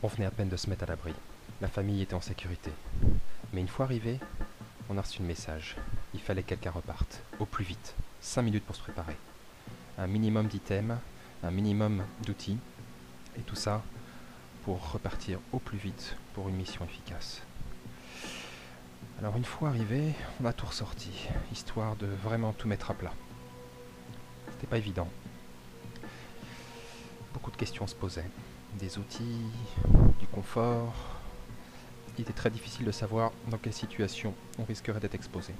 On venait à peine de se mettre à l'abri. La famille était en sécurité. Mais une fois arrivé, on a reçu le message. Il fallait que quelqu'un reparte, au plus vite. 5 minutes pour se préparer. Un minimum d'items, un minimum d'outils, et tout ça pour repartir au plus vite pour une mission efficace. Alors une fois arrivé, on a tout ressorti, histoire de vraiment tout mettre à plat. C'était pas évident. Beaucoup de questions se posaient. Des outils, du confort. Il était très difficile de savoir dans quelle situation on risquerait d'être exposé.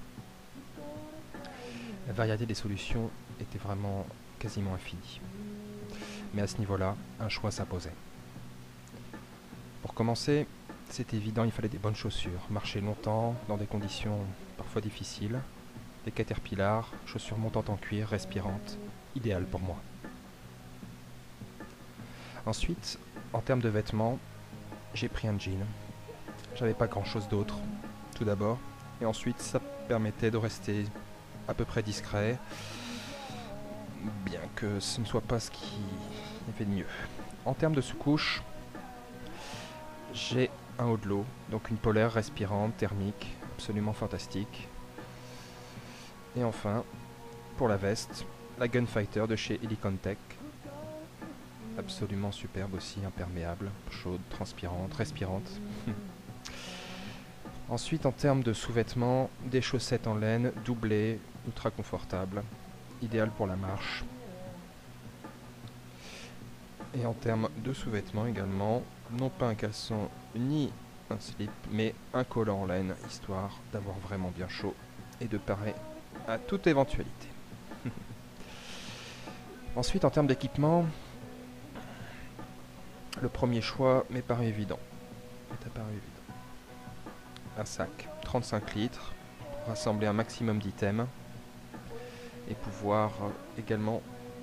La variété des solutions était vraiment quasiment infinie. Mais à ce niveau-là, un choix s'imposait. Pour commencer, c'était évident, il fallait des bonnes chaussures, marcher longtemps, dans des conditions parfois difficiles, des Caterpillar, chaussures montantes en cuir, respirantes, idéales pour moi. Ensuite, en termes de vêtements, j'ai pris un jean. J'avais pas grand chose d'autre, tout d'abord, et ensuite ça permettait de rester à peu près discret, bien que ce ne soit pas ce qui est fait de mieux. En termes de sous-couche, j'ai un haut de l'eau, donc une polaire respirante, thermique, absolument fantastique. Et enfin, pour la veste, la Gunfighter de chez Helicon-Tech, absolument superbe aussi, imperméable, chaude, transpirante, respirante. Ensuite, en termes de sous-vêtements, des chaussettes en laine, doublées, ultra confortables, idéales pour la marche. Et en termes de sous-vêtements également, non pas un caleçon ni un slip, mais un collant en laine, histoire d'avoir vraiment bien chaud et de parer à toute éventualité. Ensuite, en termes d'équipement, le premier choix m'est paru évident. Un sac, 35 litres, pour rassembler un maximum d'items et pouvoir également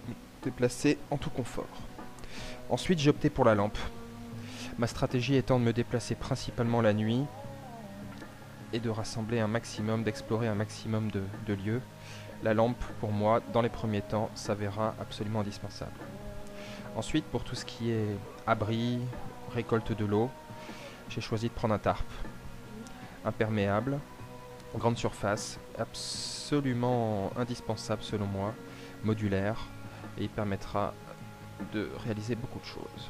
me déplacer en tout confort. Ensuite, j'ai opté pour la lampe. Ma stratégie étant de me déplacer principalement la nuit et de rassembler un maximum, d'explorer un maximum de lieux. La lampe, pour moi, dans les premiers temps, s'avéra absolument indispensable. Ensuite, pour tout ce qui est abri, récolte de l'eau, j'ai choisi de prendre un tarp. Imperméable, grande surface, absolument indispensable selon moi, modulaire, et il permettra de réaliser beaucoup de choses.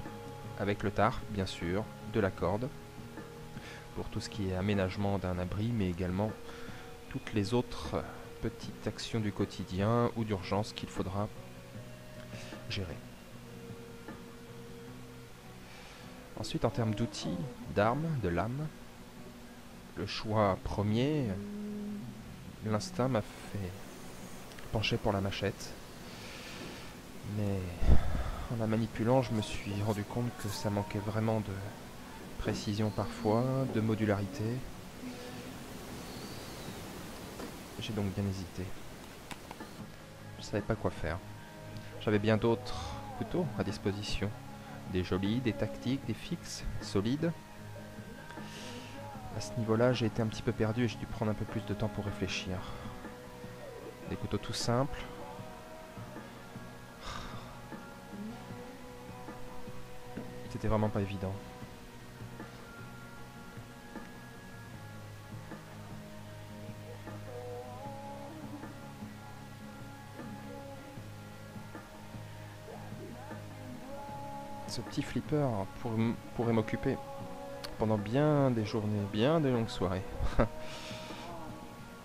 Avec le tarp, bien sûr, de la corde, pour tout ce qui est aménagement d'un abri, mais également toutes les autres petites actions du quotidien ou d'urgence qu'il faudra gérer. Ensuite, en termes d'outils, d'armes, de lames, le choix premier, l'instinct m'a fait pencher pour la machette, mais en la manipulant, je me suis rendu compte que ça manquait vraiment de précision parfois, de modularité. J'ai donc bien hésité. Je savais pas quoi faire. J'avais bien d'autres couteaux à disposition. Des jolis, des tactiques, des fixes, solides. À ce niveau-là, j'ai été un petit peu perdu et j'ai dû prendre un peu plus de temps pour réfléchir. Des couteaux tout simples. C'était vraiment pas évident. Ce petit flipper pourrait m'occuper pendant bien des journées, bien des longues soirées.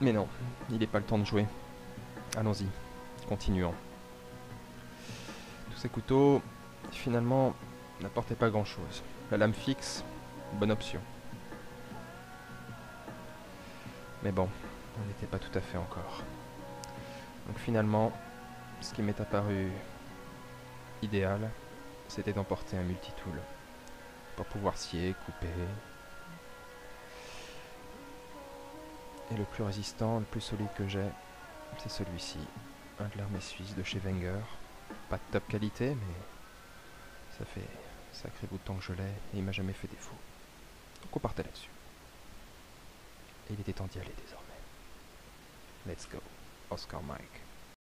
Mais non, il n'est pas le temps de jouer. Allons-y, continuons. Tous ces couteaux, finalement, n'apportaient pas grand-chose. La lame fixe, bonne option. Mais bon, on n'était pas tout à fait encore. Donc finalement, ce qui m'est apparu idéal, c'était d'emporter un multitool pour pouvoir scier, couper. Et le plus résistant, le plus solide que j'ai, c'est celui-ci, un de l'armée suisse de chez Wenger. Pas de top qualité, mais ça fait un sacré bout de temps que je l'ai et il m'a jamais fait défaut. Donc on partait là-dessus. Et il était temps d'y aller désormais. Let's go, Oscar Mike.